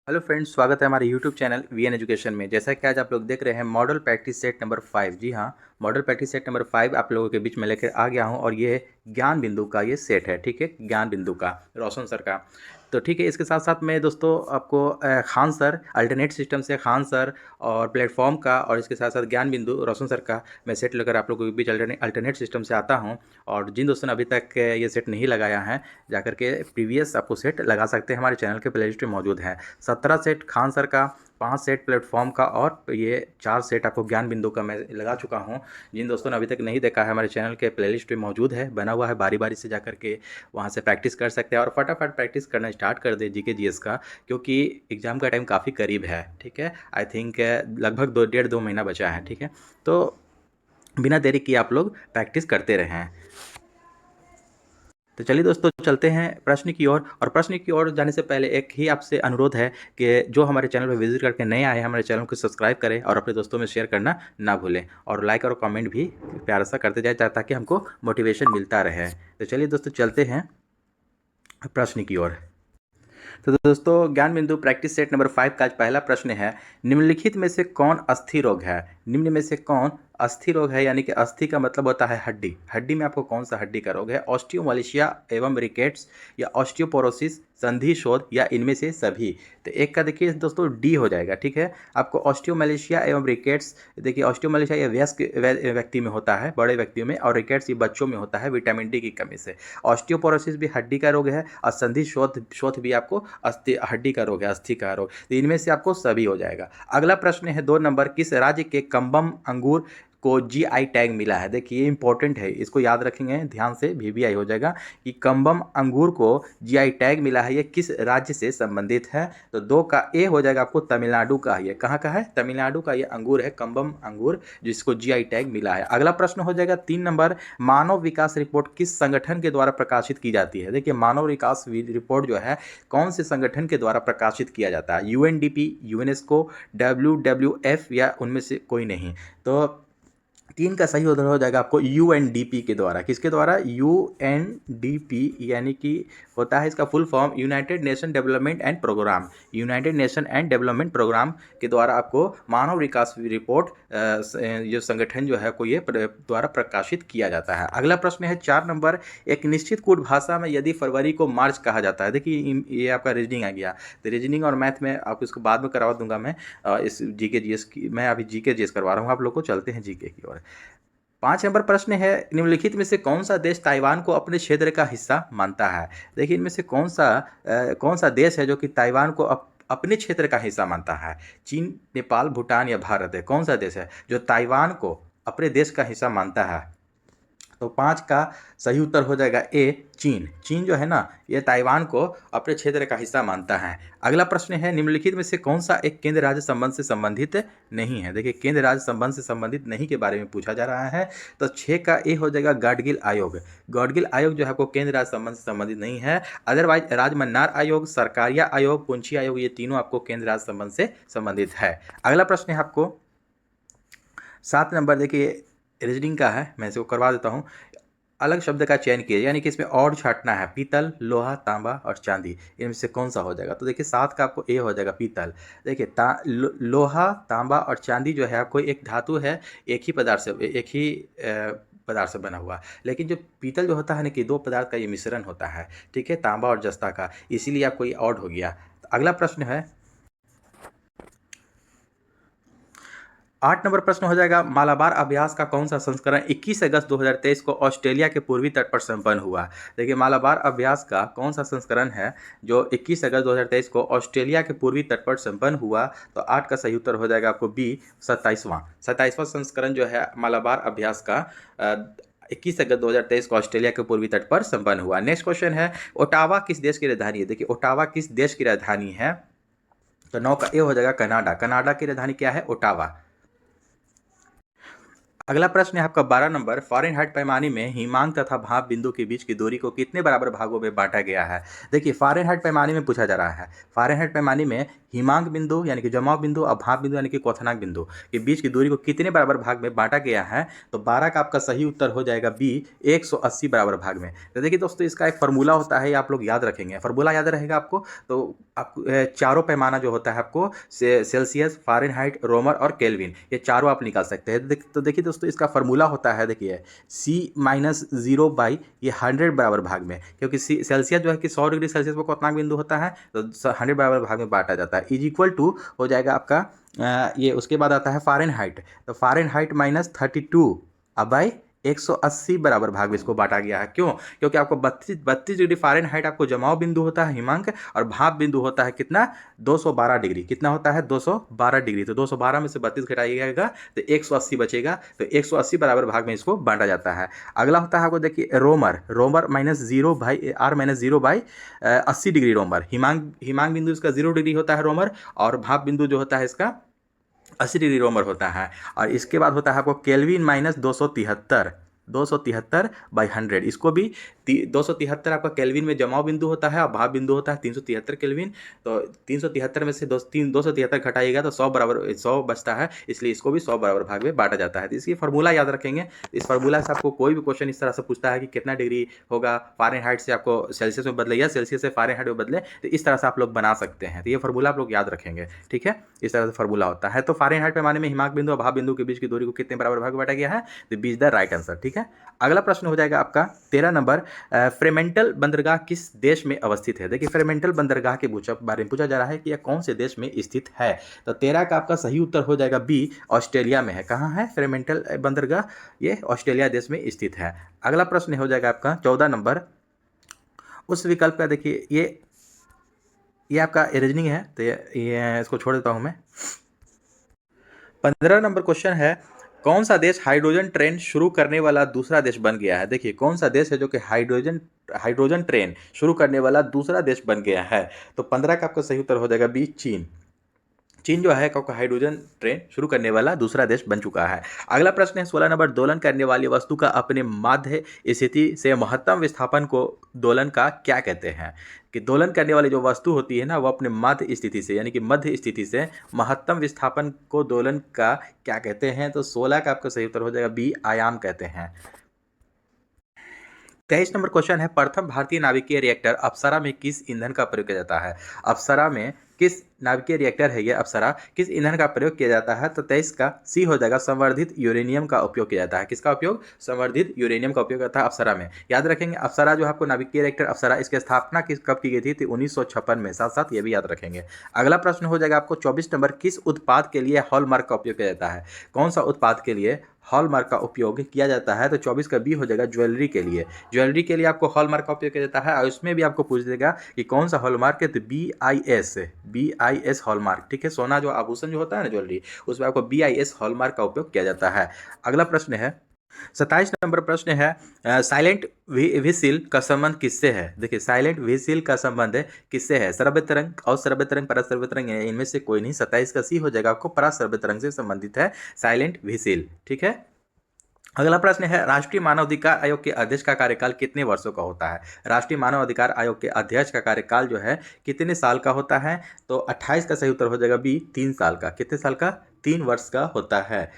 Hello friends, स्वागत है हमारे यूट्यूब चैनल वीएन एजुकेशन में। जैसा कि आज आप लोग देख रहे हैं मॉडल प्रैक्टिस सेट नंबर 5। जी हाँ, मॉडल प्रैक्टिस सेट नंबर 5 आप लोगों के बीच में लेकर आ गया हूं और ये ज्ञान बिंदु का ये सेट है। ठीक है, ज्ञान बिंदु का रोशन सर का। तो ठीक है, इसके साथ साथ मैं दोस्तों आपको खान सर अल्टरनेट सिस्टम से खान सर और प्लेटफॉर्म का, और इसके साथ साथ ज्ञान बिंदु रोशन सर का मैं सेट लेकर आप लोगों के बीच अल्टरनेट सिस्टम से आता हूँ। और जिन दोस्तों ने अभी तक ये सेट नहीं लगाया है, जाकर के प्रीवियस आपको सेट लगा सकते हैं, हमारे चैनल के प्ले लिस्ट में मौजूद है। 17 सेट खान सर का, 5 सेट प्लेटफॉर्म का और ये 4 सेट आपको ज्ञान बिंदु का मैं लगा चुका हूँ। जिन दोस्तों ने अभी तक नहीं देखा है, हमारे चैनल के प्लेलिस्ट में मौजूद है, बना हुआ है, बारी बारी से जाकर के वहाँ से प्रैक्टिस कर सकते हैं और फटाफट प्रैक्टिस करना स्टार्ट कर दे जीके जीएस का, क्योंकि एग्ज़ाम का टाइम काफ़ी करीब है। ठीक है, आई थिंक लगभग 1.5-2 महीना बचा है। ठीक है, तो बिना देरी किए आप लोग प्रैक्टिस करते रहें। तो चलिए दोस्तों, चलते हैं प्रश्न की ओर। और प्रश्न की ओर जाने से पहले एक ही आपसे अनुरोध है कि जो हमारे चैनल पर विजिट करके नए आए हैं, हमारे चैनल को सब्सक्राइब करें और अपने दोस्तों में शेयर करना ना भूलें, और लाइक और कमेंट भी प्यार सा करते जाए ताकि हमको मोटिवेशन मिलता रहे। तो चलिए दोस्तों, चलते हैं प्रश्न की ओर। तो दोस्तों, ज्ञान बिंदु प्रैक्टिस सेट नंबर 5 का आज पहला प्रश्न है, निम्नलिखित में से कौन अस्थि रोग है? निम्न में से कौन अस्थि रोग है? यानी कि अस्थि का मतलब होता है हड्डी। हड्डी में आपको कौन सा हड्डी का रोग है? ऑस्टियोमलेशिया एवं रिकेट्स, या ऑस्टियोपोरोसिस, संधि शोथ, या इनमें से सभी? तो एक का देखिए दोस्तों डी हो जाएगा। ठीक है, आपको ऑस्टियोमलेशिया एवं रिकेट्स, देखिए ऑस्टियोमलेशिया ये वयस्क व्यक्ति में होता है, बड़े व्यक्तियों में, और रिकेट्स ये बच्चों में होता है विटामिन डी की कमी से। ऑस्टियोपोरोसिस भी हड्डी का रोग है, और संधि शोथ शोथ भी आपको अस्थि हड्डी का रोग है, अस्थि का रोग। तो इनमें से आपको सभी हो जाएगा। अगला प्रश्न है 2 नंबर, किस राज्य के कम्बम अंगूर को जीआई टैग मिला है? देखिए ये इंपॉर्टेंट है, इसको याद रखेंगे ध्यान से, वीवीआई हो जाएगा कि कम्बम अंगूर को जीआई टैग मिला है, ये किस राज्य से संबंधित है? तो 2 का ए हो जाएगा आपको तमिलनाडु का। ये कहाँ का है? तमिलनाडु का ये अंगूर है, कम्बम अंगूर, जिसको जीआई टैग मिला है। अगला प्रश्न हो जाएगा 3 नंबर, मानव विकास रिपोर्ट किस संगठन के द्वारा प्रकाशित की जाती है? देखिए मानव विकास रिपोर्ट जो है कौन से संगठन के द्वारा प्रकाशित किया जाता है? यूएनडीपी, यूनेस्को, डब्ल्यूडब्ल्यूएफ, या उनमें से कोई नहीं? तो 3 का सही उत्तर हो जाएगा आपको यूएनडीपी के द्वारा। किसके द्वारा? यूएनडीपी, यानी कि होता है इसका full form United Nation development and program. United Nation and development program के द्वारा आपको मानव विकास रिपोर्ट जो संगठन जो है को ये द्वारा प्रकाशित किया जाता है। अगला प्रश्न है 4 नंबर, एक निश्चित कूट भाषा में यदि फरवरी को मार्च कहा जाता है। देखिए ये आपका रीजनिंग आ गया। तो रीजनिंग और मैथ में आपको इसको बाद में करवा दूंगा मैं। इस जीके जीएस की मैं अभी जीके जीएस करवा रहा हूँ आप लोग को। चलते हैं जीके की ओर। 5 नंबर प्रश्न है, निम्नलिखित में से कौन सा देश ताइवान को अपने क्षेत्र का हिस्सा मानता है? देखिए इनमें से कौन सा देश है जो कि ताइवान को अपने क्षेत्र का हिस्सा मानता है? चीन, नेपाल, भूटान, या भारत है? कौन सा देश है जो ताइवान को अपने देश का हिस्सा मानता है? तो 5 का सही उत्तर हो जाएगा ए, चीन। चीन जो है ना, ये ताइवान को अपने क्षेत्र का हिस्सा मानता है। अगला प्रश्न है, निम्नलिखित में से कौन सा एक केंद्र राज्य संबंध से संबंधित नहीं है? देखिए केंद्र राज्य संबंध से संबंधित नहीं के बारे में पूछा जा रहा है। तो 6 का ए हो जाएगा गाडगिल आयोग। गाडगिल आयोग जो है आपको केंद्र राज्य संबंध से संबंधित नहीं है। अदरवाइज राजमन्नार आयोग, सरकारिया आयोग, पुंछी आयोग, ये तीनों आपको केंद्र राज्य संबंध से संबंधित है। अगला प्रश्न है आपको 7 नंबर, देखिए रीजनिंग का है, मैं इसको करवा देता हूँ। अलग शब्द का चयन कीजिए, यानी कि इसमें और छाटना है। पीतल, लोहा, तांबा और चांदी, इनमें से कौन सा हो जाएगा? तो देखिए 7 का आपको ए हो जाएगा, पीतल। देखिए लोहा, तांबा और चांदी जो है आपको एक धातु है, एक ही पदार्थ से, एक ही पदार्थ से बना हुआ। लेकिन जो पीतल जो होता है ना कि 2 पदार्थ का ये मिश्रण होता है। ठीक है, तांबा और जस्ता का, इसीलिए आपको ये ऑड हो गया। तो अगला प्रश्न है 8 नंबर प्रश्न हो जाएगा, मालाबार अभ्यास का कौन सा संस्करण 21 अगस्त 2023 को ऑस्ट्रेलिया के पूर्वी तट पर संपन्न हुआ? देखिए मालाबार अभ्यास का कौन सा संस्करण है जो 21 अगस्त 2023 को ऑस्ट्रेलिया के पूर्वी तट पर संपन्न हुआ? तो 8 का सही उत्तर हो जाएगा आपको बी, 27वां संस्करण जो है मालाबार अभ्यास का 21 अगस्त 2023 को ऑस्ट्रेलिया के पूर्वी तट पर संपन्न हुआ। नेक्स्ट क्वेश्चन है, ओटावा किस देश की राजधानी है? देखिए ओटावा किस देश की राजधानी है? तो 9 का ए हो जाएगा कनाडा। कनाडा की राजधानी क्या है? ओटावा। अगला प्रश्न है आपका 12 नंबर, फ़ारेनहाइट पैमाने में हिमांक तथा भाप बिंदु के बीच की दूरी को कितने बराबर भागों में बांटा गया है। देखिए फ़ारेनहाइट पैमाने में पूछा जा रहा है। फ़ारेनहाइट पैमाने में हिमांक बिंदु यानी कि जमाव बिंदु और भाप बिंदु यानी कि क्वथनांक बिंदु के बीच की दूरी को कितने बराबर भाग में बांटा गया है। तो 12 का आपका सही उत्तर हो जाएगा बी, 180 बराबर भाग में। तो देखिए दोस्तों, इसका एक फार्मूला होता है, आप लोग याद रखेंगे, फार्मूला याद रहेगा आपको। तो आप चारों पैमाना जो होता है आपको सेल्सियस, फ़ारेनहाइट, रोमर और केल्विन, ये चारों आप निकाल सकते हैं। तो देखिए दोस्तों, इसका फार्मूला होता है, देखिए C-0 बाई ये 100 बराबर भाग में, क्योंकि सेल्सियस जो है कि 100 डिग्री सेल्सियस पर क्वथनांक बिंदु होता है, तो 100 बराबर भाग में बांटा जाता है। इज इक्वल टू हो जाएगा आपका ये, उसके बाद आता है फ़ारेनहाइट, तो फ़ारेनहाइट माइनस 32 अब बाई 180 बराबर भाग में इसको बांटा गया है। क्यों? क्योंकि आपको 32 डिग्री फ़ारेनहाइट आपको जमाव बिंदु होता है हिमांक, और भाप बिंदु होता है कितना, 212 डिग्री। कितना होता है, 212 डिग्री। तो 212 में से 32 घटाइएगा तो 180 बचेगा, तो 180 बराबर भाग में इसको बांटा जाता है। अगला होता है आपको देखिए Romer minus 0 by R minus 0 by 80 degree Romer. हिमांक बिंदु इसका 0 डिग्री होता है रोमर, और भाप बिंदु जो होता है इसका 80 डिग्री रोमर होता है। और इसके बाद होता है आपको केल्विन माइनस 273 बाई 100। इसको भी 273 आपका केल्विन में जमाव बिंदु होता है और भाप बिंदु होता है 373 केल्विन। तो 373 में से 273 घटाइएगा तो 100 बचता है, इसलिए इसको भी 100 बराबर भाग में बांटा जाता है। तो इसकी फार्मूला याद रखेंगे। इस फार्मूला से आपको कोई भी क्वेश्चन इस तरह से पूछता है कि कितना डिग्री होगा, फ़ारेनहाइट से आपको सेल्सियस में बदले या सेल्सियस से फ़ारेनहाइट में बदले, तो इस तरह से आप लोग बना सकते हैं। तो ये फार्मूला आप लोग याद रखेंगे, ठीक है। इस तरह से फार्मूला होता है। तो फ़ारेनहाइट पैमाने में हिमांक बिंदु और भाप बिंदु के बीच की दूरी को कितने बराबर भाग में बांटा गया है, तो B is the right answer, ठीक है। अगला प्रश्न हो जाएगा आपका 13 नंबर, फ्रेमेंटल बंदरगाह किस देश में अवस्थित है। देखिए फ्रेमेंटल बंदरगाह के बारे में पूछा जा रहा है कि यह कौन से देश में स्थित है। तो 13 का आपका सही उत्तर हो जाएगा बी, ऑस्ट्रेलिया में है। कहाँ है फ्रेमेंटल बंदरगाह, ये ऑस्ट्रेलिया देश में स्थित है। अगला प्रश्न हो जाएगा आपका 14 नंबर, उस विकल्प का देखिए ये आपका रीजनिंग है, तो ये इसको छोड़ देता हूँ मैं। 15 नंबर क्वेश्चन है, कौन सा देश हाइड्रोजन ट्रेन शुरू करने वाला दूसरा देश बन गया है। देखिए कौन सा देश है जो कि हाइड्रोजन ट्रेन शुरू करने वाला दूसरा देश बन गया है। तो 15 का आपका सही उत्तर हो जाएगा बी, चीन। चीन जो है क्योंकि हाइड्रोजन ट्रेन शुरू करने वाला दूसरा देश बन चुका है। अगला प्रश्न है 16 नंबर, दोलन करने वाली वस्तु का अपने मध्य स्थिति से महत्तम विस्थापन को दोलन का क्या कहते हैं। कि दोलन करने वाली जो वस्तु होती है ना, वो अपने मध्य स्थिति से यानी कि मध्य स्थिति से महत्तम विस्थापन को दोलन का क्या कहते हैं। तो 16 का आपका सही उत्तर हो जाएगा बी, आयाम कहते हैं। 23 नंबर क्वेश्चन है, प्रथम भारतीय नाभिकीय रिएक्टर अप्सरा में किस ईंधन का प्रयोग किया जाता है। अप्सरा में किस नाभिकीय रिएक्टर है ये अप्सरा, किस ईंधन का प्रयोग किया जाता है। तो 23 का सी हो जाएगा, संवर्धित यूरेनियम का उपयोग किया जाता है। किसका उपयोग, संवर्धित यूरेनियम का उपयोग होता है अप्सरा में। याद रखेंगे अप्सरा जो आपको नाभिकीय रिएक्टर अप्सरा, इसकी स्थापना कब की गई थी, 1956 में। साथ साथ ये भी याद रखेंगे। अगला प्रश्न हो जाएगा आपको 24 नंबर, किस उत्पाद के लिए हॉलमार्क का उपयोग किया जाता है। कौन सा उत्पाद के लिए हॉलमार्क का उपयोग किया जाता है। तो 24 का बी हो जाएगा, ज्वेलरी के लिए। ज्वेलरी के लिए आपको हॉलमार्क का उपयोग किया जाता है, और उसमें भी आपको पूछ देगा कि कौन सा हॉलमार्क है। तो BIS हॉलमार्क, ठीक है। सोना जो आभूषण जो होता है ना, ज्वेलरी, उसमें आपको BIS हॉलमार्क का उपयोग किया जाता है। अगला प्रश्न है 27 नंबर प्रश्न है, साइलेंट व्हिसिल का संबंध किससे है। देखिए साइलेंट व्हिसिल का संबंध किससे है, श्रव्य तरंग, अश्रव्य तरंग, पराश्रव्य तरंग, इनमें से कोई नहीं। 27 का सी हो जाएगा आपको, पराश्रव्य तरंग से संबंधित है साइलेंट व्हिसिल, ठीक है। अगला प्रश्न है, राष्ट्रीय मानव अधिकार आयोग के अध्यक्ष का कार्यकाल कितने वर्षों का होता है। राष्ट्रीय मानव अधिकार आयोग के अध्यक्ष का कार्यकाल जो है कितने साल का होता है। तो 28 का सही उत्तर हो जाएगा बी, 3 साल का। कितने साल का, 3 वर्ष का होता है।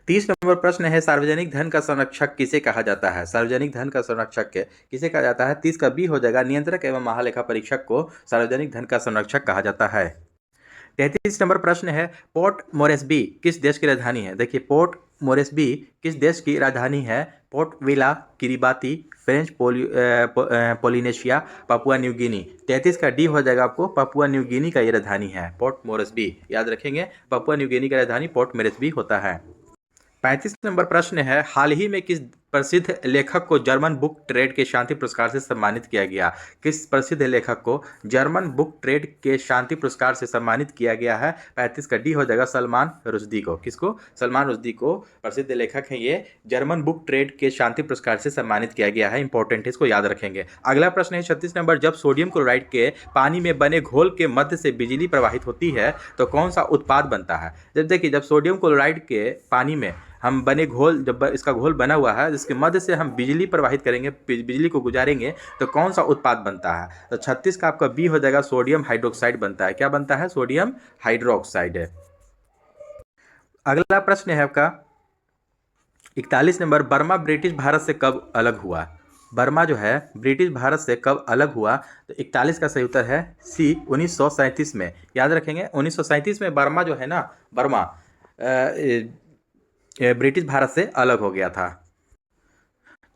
30 नंबर प्रश्न है, सार्वजनिक धन का संरक्षक किसे कहा जाता है। सार्वजनिक धन का संरक्षक किसे कहा जाता है। 30 का बी हो जाएगा, नियंत्रक एवं महालेखा परीक्षक को सार्वजनिक धन का संरक्षक कहा जाता है। 33 नंबर प्रश्न है, पोर्ट मोरेस्बी किस देश की राजधानी है। देखिए पोर्ट मोरेस्बी किस देश की राजधानी है। Port villa, Kiribati, French Polynesia, Papua New Guinea. 33 का डी हो जाएगा आपको, पापुआ न्यू गिनी का ये राजधानी है पोर्ट मोरेस्बी। याद रखेंगे पापुआ न्यू गिनी का राजधानी पोर्ट मोरेस्बी होता है। 35 नंबर प्रश्न है, हाल ही में किस प्रसिद्ध लेखक को जर्मन बुक ट्रेड के शांति पुरस्कार से सम्मानित किया गया। किस प्रसिद्ध लेखक को जर्मन बुक ट्रेड के शांति पुरस्कार से सम्मानित किया गया है। 35 का डी हो जाएगा, सलमान रुश्दी को। किसको, सलमान रुश्दी को, प्रसिद्ध लेखक हैं ये, जर्मन बुक ट्रेड के शांति पुरस्कार से सम्मानित किया गया है। इंपॉर्टेंट है, इसको याद रखेंगे। अगला प्रश्न है 36 नंबर, जब सोडियम क्लोराइड के पानी में बने घोल के मध्य से बिजली प्रवाहित होती है तो कौन सा उत्पाद बनता है। जब देखिए जब सोडियम क्लोराइड के पानी में हम बने घोल, जब इसका घोल बना हुआ है जिसके मध्य से हम बिजली प्रवाहित करेंगे, बिजली को गुजारेंगे तो कौन सा उत्पाद बनता है? तो 36 का आपका बी हो जाएगा, सोडियम हाइड्रोक्साइड बनता है। क्या बनता है? सोडियम हाइड्रोक्साइड है। अगला प्रश्न है आपका 41 नंबर, बर्मा ब्रिटिश भारत से कब अलग हुआ? बर्मा जो है ब्रिटिश भारत से कब अलग हुआ? तो 41 का सही उत्तर है सी, 1937 में। याद रखेंगे 1937 में बर्मा जो है ना, बर्मा ब्रिटिश भारत से अलग हो गया था।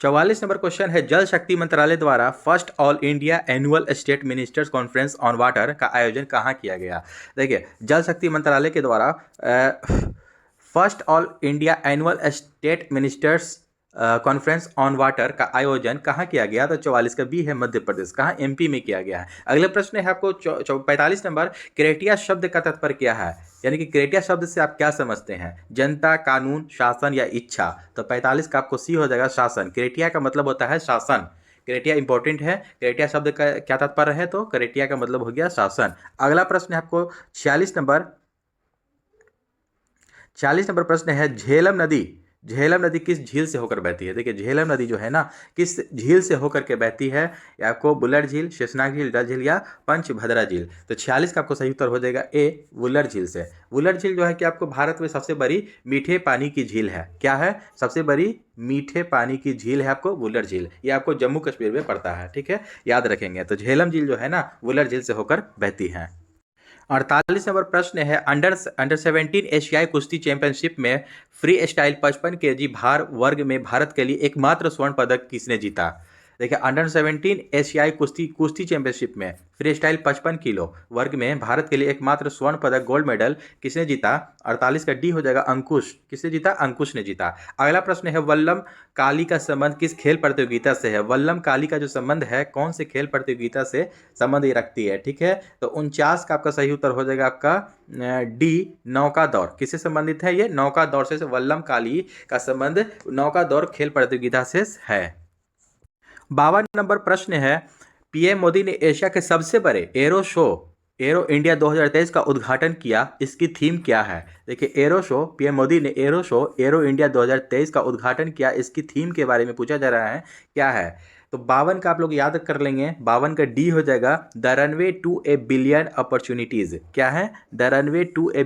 44 नंबर क्वेश्चन है, जल शक्ति मंत्रालय द्वारा first all India annual state ministers conference on water का आयोजन कहाँ किया गया? देखिए, जल शक्ति मंत्रालय के द्वारा first all India annual state ministers conference on water का आयोजन कहाँ किया गया? तो 44 का बी है, मध्य प्रदेश। कहाँ? एमपी में किया गया है। अगले प्रश्न है आपको 45 नंबर, क्रेटिया शब्द का तात्पर्य क्या है? यानी कि क्रेटिया शब्द से आप क्या समझते हैं? जनता, कानून, शासन या इच्छा? तो 45 का आपको सी हो जाएगा, शासन। क्रेटिया का मतलब होता है शासन। क्रेटिया इंपॉर्टेंट है। क्रेटिया शब्द का क्या तात्पर्य है? तो क्रेटिया का मतलब हो गया शासन। अगला प्रश्न है आपको 46 नंबर प्रश्न है, झेलम नदी किस झील से होकर बहती है? देखिए, झेलम नदी जो है ना, किस झील से होकर के बहती है? आपको बुल्लर झील, शेषनाग झील, डल झील या पंचभद्रा झील? तो 46 का आपको सही उत्तर हो जाएगा ए, वुलर झील से। वुलर झील जो है कि आपको भारत में सबसे बड़ी मीठे पानी की झील है। क्या है? सबसे बड़ी मीठे पानी की झील है आपको वुलर झील। ये आपको जम्मू कश्मीर में पड़ता है, ठीक है, याद रखेंगे। तो झेलम झील जो है ना, वुलर झील से होकर बहती है। 48 नंबर प्रश्न है, अंडर 17 एशियाई कुश्ती चैंपियनशिप में फ्री स्टाइल 55 केजी भार वर्ग में भारत के लिए एकमात्र स्वर्ण पदक किसने जीता? देखिए, अंडर 17 एशियाई कुश्ती चैंपियनशिप में फ्री स्टाइल 55 किलो वर्ग में भारत के लिए एकमात्र स्वर्ण पदक, गोल्ड मेडल किसने जीता? 48 का डी हो जाएगा, अंकुश। किसने जीता? अंकुश ने जीता। अगला प्रश्न है, वल्लम काली का संबंध किस खेल प्रतियोगिता से है? वल्लम काली का जो संबंध है, कौन से खेल प्रतियोगिता से संबंध ये रखती है? ठीक है, तो 49 का आपका सही उत्तर हो जाएगा आपका डी, नौका दौड़। किससे संबंधित है ये? नौका दौड़ से। वल्लम काली का संबंध नौका दौड़ खेल प्रतियोगिता से है। 52 नंबर प्रश्न है, पीएम मोदी ने एशिया के सबसे बड़े एरो शो एरो इंडिया 2023 का उद्घाटन किया। इसकी थीम क्या है? देखिए, एरो शो, पीएम मोदी ने एरो शो एरो इंडिया 2023 का उद्घाटन किया। इसकी थीम के बारे में पूछा जा रहा है, क्या है? तो 52 का आप लोग याद कर लेंगे। 52 का डी हो जाएगा, the runway to a billion opportunities. क्या है? The runway to a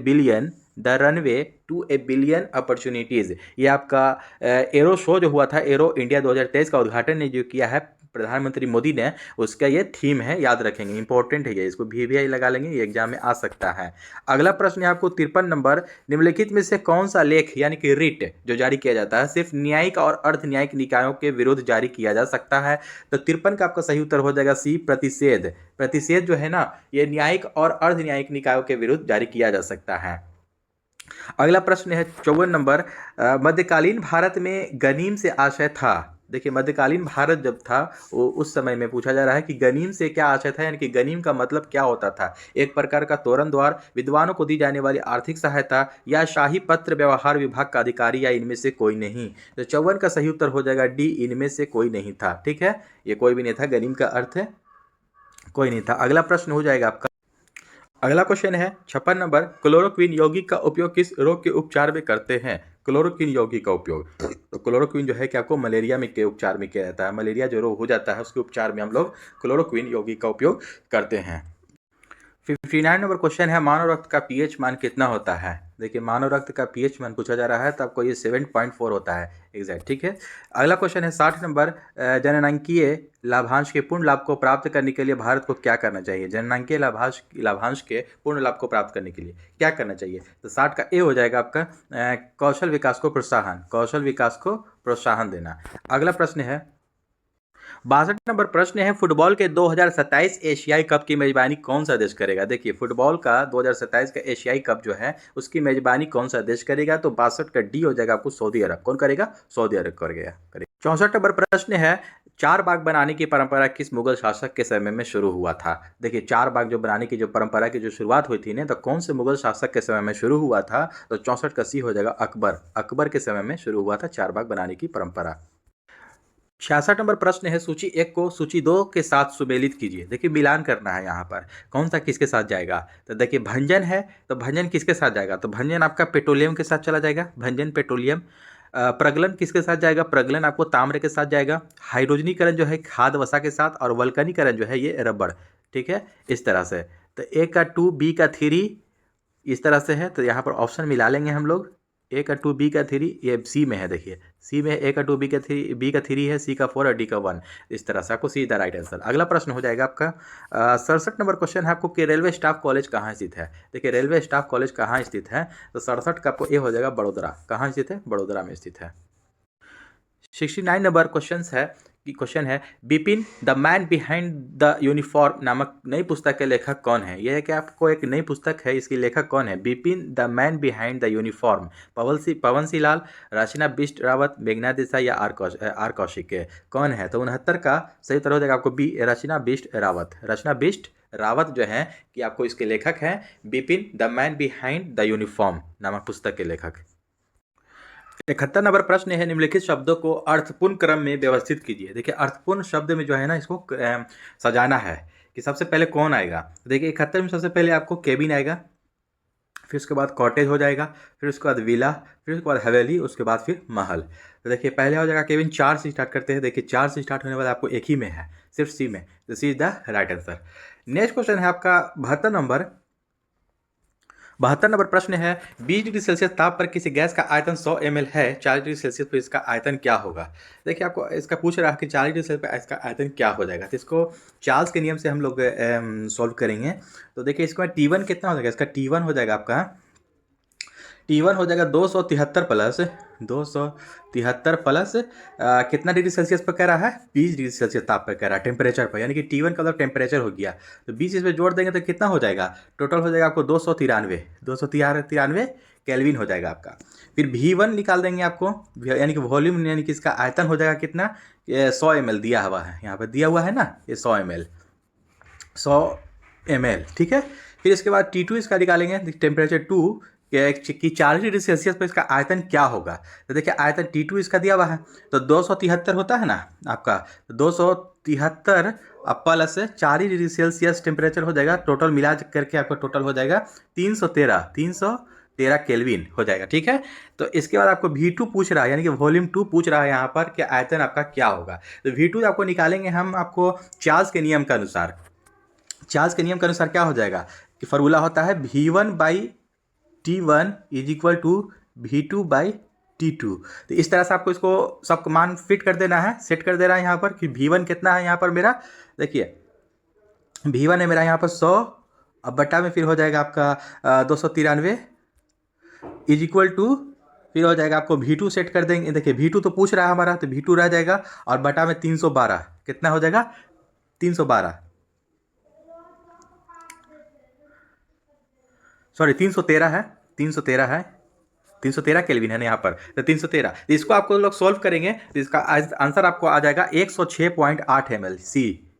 billion opportunities. ये आपका एरो शो जो हुआ था, एरो इंडिया 2023 का उद्घाटन ने जो किया है प्रधानमंत्री मोदी ने, उसका ये थीम है, याद रखेंगे, इंपॉर्टेंट है ये, इसको VVI लगा लेंगे, ये एग्जाम में आ सकता है। अगला प्रश्न है आपको 53 नंबर, निम्नलिखित में से कौन सा लेख यानी कि रिट जो जारी किया जाता है सिर्फ न्यायिक और अर्ध न्यायिक निकायों के विरुद्ध जारी किया जा सकता है? तो 53 का आपका सही उत्तर हो जाएगा सी, प्रतिषेध। प्रतिषेध जो है ना, ये न्यायिक और अर्ध न्यायिक निकायों के विरुद्ध जारी किया जा सकता है। अगला प्रश्न है 54 नंबर, मध्यकालीन भारत में गनीम से आशय था। देखिए, मध्यकालीन भारत जब था वो उस समय में पूछा जा रहा है कि गनीम से क्या आशय था, यानी कि गनीम का मतलब क्या होता था? एक प्रकार का तोरण द्वार, विद्वानों को दी जाने वाली आर्थिक सहायता, या शाही पत्र व्यवहार विभाग का अधिकारी, या इनमें से कोई नहीं? तो 54 का सही उत्तर हो जाएगा डी, इनमें से कोई नहीं था। ठीक है, ये कोई भी नहीं था, गनीम का अर्थ है कोई नहीं था। अगला प्रश्न हो जाएगा आपका, अगला क्वेश्चन है 56 नंबर, क्लोरोक्विन यौगिक का उपयोग किस रोग के उपचार में करते हैं? क्लोरोक्विन यौगिक का उपयोग, तो क्लोरोक्विन जो है कि आपको मलेरिया में के उपचार में किया जाता है। मलेरिया जो रोग हो जाता है उसके उपचार में हम लोग क्लोरोक्विन यौगिक का उपयोग करते हैं। 59 नंबर क्वेश्चन है, मानव रक्त का पीएच मान कितना होता है? देखिए, मानव रक्त का पीएच मान पूछा जा रहा है तो आपको ये 7.4 होता है एग्जैक्ट। ठीक है, अगला क्वेश्चन है 60 नंबर, जननांकीय लाभांश के पूर्ण लाभ को प्राप्त करने के लिए भारत को क्या करना चाहिए? जननांकीय लाभांश के पूर्ण लाभ को प्राप्त करने के लिए क्या करना चाहिए? तो 60 का ए हो जाएगा आपका, कौशल विकास को प्रोत्साहन देना। अगला प्रश्न है 62 नंबर प्रश्न है, फुटबॉल के 2027 एशियाई कप की मेजबानी कौन सा देश करेगा? देखिए, फुटबॉल का 2027 का एशियाई कप जो है उसकी मेजबानी कौन सा देश करेगा? तो 62 का डी हो जाएगा आपको, सऊदी अरब। कौन करेगा? सऊदी अरब करेगा। 64 नंबर प्रश्न है, चार बाग बनाने की परंपरा किस मुगल शासक के समय में शुरू हुआ था? देखिए, चार बाग जो बनाने की जो परंपरा की जो शुरुआत हुई थी ना, तो कौन से मुगल शासक के समय में शुरू हुआ था? तो 64 का सी हो जाएगा, अकबर। अकबर के समय में शुरू हुआ था चार बाग बनाने की परंपरा। 66 नंबर प्रश्न है, सूची 1 को सूची 2 के साथ सुमेलित कीजिए। देखिए मिलान करना है यहाँ पर, कौन सा किसके साथ जाएगा। तो देखिए भंजन है, तो भंजन किसके साथ जाएगा, तो भंजन आपका पेट्रोलियम के साथ चला जाएगा, भंजन पेट्रोलियम। प्रगलन किसके साथ जाएगा, प्रगलन आपको ताम्र के साथ जाएगा। हाइड्रोजनीकरण जो है खाद वसा के साथ, और वल्कनीकरण जो है ये रबड़। ठीक है, इस तरह से। तो ए का 2, बी का 3 इस तरह से है। तो यहाँ पर ऑप्शन मिला लेंगे हम लोग, ए का 2, बी का 3, ये सी में है। देखिए सी में ए का 2, बी का 3 है, सी का 4 और डी का 1। इस तरह से आपको सीधा राइट आंसर। अगला प्रश्न हो जाएगा आपका 67 नंबर क्वेश्चन है आपको कि रेलवे स्टाफ कॉलेज कहाँ स्थित है। देखिए रेलवे स्टाफ कॉलेज कहाँ स्थित है, तो 67 का आपको ए हो जाएगा बड़ोदरा। कहाँ स्थित है, बड़ोदरा में स्थित है। 69 नंबर क्वेश्चन है Bipin the man behind the uniform नामक नई पुस्तक के लेखक कौन है। यह है कि आपको एक नई पुस्तक है, इसकी लेखक कौन है। Bipin the man behind the uniform, Pawan Singh Lal, Rachna Bisht Rawat, मेघना देसाई या आर कौशिक कौन है। तो 69 का सही उत्तर हो जाएगा आपको बी, रचना बिष्ट रावत। रचना बिष्ट रावत जो है कि आपको इसके लेखक हैं Bipin the man behind the uniform नामक पुस्तक के लेखक। 71 नंबर प्रश्न है निम्नलिखित शब्दों को अर्थपूर्ण क्रम में व्यवस्थित कीजिए। देखिए अर्थपूर्ण शब्द में जो है ना इसको सजाना है कि सबसे पहले कौन आएगा। देखिए 71 में सबसे पहले आपको केबिन आएगा, फिर उसके बाद कॉटेज हो जाएगा, फिर उसके बाद विला, फिर उसके बाद हवेली, उसके बाद फिर महल। तो देखिए पहले हो जाएगा केबिन, 4 से स्टार्ट करते हैं। देखिए 4 से स्टार्ट होने वाला आपको एक ही में है, सिर्फ सी में। तो C is the right answer. Next question है आपका 72 नंबर प्रश्न है 20 डिग्री सेल्सियस ताप पर किसी गैस का आयतन 100 ml है, 40 डिग्री सेल्सियस पर इसका आयतन क्या होगा। देखिए आपको इसका पूछ रहा है कि 40 डिग्री सेल्सियस पर इसका आयतन क्या हो जाएगा। तो इसको चार्ल्स के नियम से हम लोग सॉल्व करेंगे। तो देखिए इसका T1 कितना हो जाएगा, इसका T1 हो जाएगा आपका, T1 हो जाएगा 273 प्लस कितना डिग्री सेल्सियस पर कह रहा है, 20 डिग्री सेल्सियस ताप पर कह रहा है, टेम्परेचर पर, यानी कि T1 का मतलब टेम्परेचर हो गया। तो 20 इसमें जोड़ देंगे तो कितना हो जाएगा, टोटल हो जाएगा आपको 293 केल्विन हो जाएगा आपका। फिर V1 निकाल देंगे आपको, यानी कि वॉल्यूम, यानी कि इसका आयतन हो जाएगा कितना, 100 ml दिया हुआ है, यहाँ पर दिया हुआ है ना ये 100 ml। ठीक है, फिर इसके बाद T2 इसका निकालेंगे, टेम्परेचर 2 कि 40 डिग्री सेल्सियस पर इसका आयतन क्या होगा। तो देखिए आयतन T2 इसका दिया हुआ है, तो 273 होता है ना आपका, 273 प्लस 40 डिग्री सेल्सियस टेम्परेचर हो जाएगा, टोटल मिला करके आपका टोटल हो जाएगा 313 केल्विन हो जाएगा। ठीक है, तो इसके बाद आपको V2 पूछ रहा है, यानी कि वॉल्यूम 2 पूछ रहा है यहाँ पर कि आयतन आपका क्या होगा। तो V2 आपको निकालेंगे हम आपको चार्ल्स के नियम के अनुसार। चार्ल्स के नियम के अनुसार क्या हो जाएगा कि फॉर्मूला होता है V1/T1 is equal to V2/T2। तो इस तरह से आपको इसको सब मान फिट कर देना है, सेट कर देना है यहाँ पर कि V1 कितना है यहाँ पर मेरा। देखिए V1 है मेरा यहाँ पर 100, अब बटा में फिर हो जाएगा आपका 293 इज इक्वल टू, फिर हो जाएगा आपको V2 सेट कर देंगे। देखिए V2 तो पूछ रहा है हमारा, तो V2 रह जाएगा, और बटा में 312 कितना हो जाएगा, 313 है, 313 केल्विन है ना यहाँ पर, तो 313। तो इसको आपको लोग सॉल्व करेंगे तो इसका आंसर आपको आ जाएगा 106.8 ml।